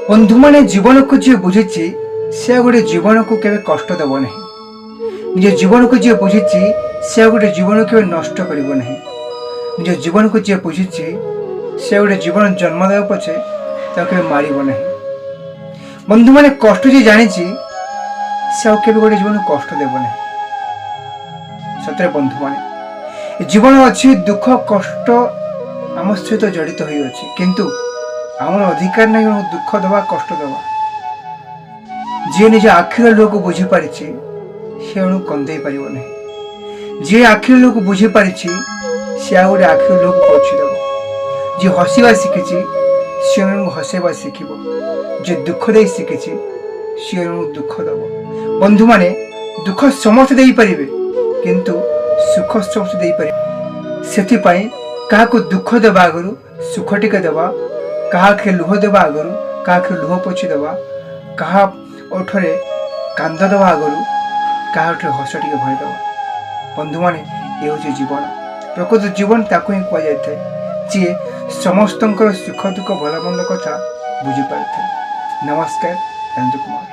ବନ୍ଧୁମାନେ ଜୀବନକୁ ଯିଏ ବୁଝିଛି ସେ ଗୋଟେ ଜୀବନକୁ କେବେ କଷ୍ଟ ଦେବ ନାହିଁ। ନିଜ ଜୀବନକୁ ଯିଏ ବୁଝିଛି ସେ ଗୋଟେ ଜୀବନକୁ କେବେ ନଷ୍ଟ କରିବ ନାହିଁ। ନିଜ ଜୀବନକୁ ଯିଏ ବୁଝିଛି ସେ ଗୋଟେ ଜୀବନ ଜନ୍ମ ଦେବ ପଛେ ତାକୁ କେବେ ମାରିବ ନାହିଁ। ବନ୍ଧୁମାନେ କଷ୍ଟ ଯିଏ ଜାଣିଛି ସେ ଆଉ କେବେ ଗୋଟେ ଜୀବନକୁ କଷ୍ଟ ଦେବ ନାହିଁ। ସତରେ ବନ୍ଧୁମାନେ ଜୀବନ ଅଛି, ଦୁଃଖ କଷ୍ଟ ଆମ ସହିତ ଜଡ଼ିତ ହୋଇଅଛି, କିନ୍ତୁ ଆମର ଅଧିକାର ନାହିଁ ଦୁଃଖ ଦେବା କଷ୍ଟ ଦେବା। ଯିଏ ନିଜ ଆଖିର ଲୁହକୁ ବୁଝିପାରିଛି ସେ ଅଣକୁ କନ୍ଦେଇ ପାରିବ ନାହିଁ। ଯିଏ ଆଖିର ଲୁହକୁ ବୁଝିପାରିଛି ସେ ଆଉ ଗୋଟେ ଆଖିର ଲୁହକୁ ପୋଛିଦେବ। ଯିଏ ହସିବା ଶିଖିଛି ସେ ଅଣକୁ ହସେଇବା ଶିଖିବ। ଯିଏ ଦୁଃଖ ଦେଇ ଶିଖିଛି ସେ ଅଣକୁ ଦୁଃଖ ଦେବ। ବନ୍ଧୁମାନେ ଦୁଃଖ ସମସ୍ତେ ଦେଇପାରିବେ କିନ୍ତୁ ସୁଖ ସମସ୍ତେ ଦେଇପାରିବେ। ସେଥିପାଇଁ କାହାକୁ ଦୁଃଖ ଦେବା ଆଗରୁ ସୁଖ ଟିକେ ଦେବା, କାହା ଆଖିରେ ଲୁହ ଦେବା ଆଗରୁ କାହା ଆଖିରେ ଲୁହ ପୋଛି ଦେବା, କାହା ଓଠରେ କାନ୍ଦ ଦେବା ଆଗରୁ କାହା ଓଠରେ ହସ ଟିକେ ଭରିଦେବା। ବନ୍ଧୁମାନେ ଏ ହେଉଛି ଜୀବନ। ପ୍ରକୃତ ଜୀବନ ତାକୁ ହିଁ କୁହାଯାଇଥାଏ ଯିଏ ସମସ୍ତଙ୍କର ସୁଖ ଦୁଃଖ ଭଲ ମନ୍ଦ କଥା ବୁଝିପାରିଥାଏ। ନମସ୍କାର, ଏନ୍ଦୁ କୁମାର।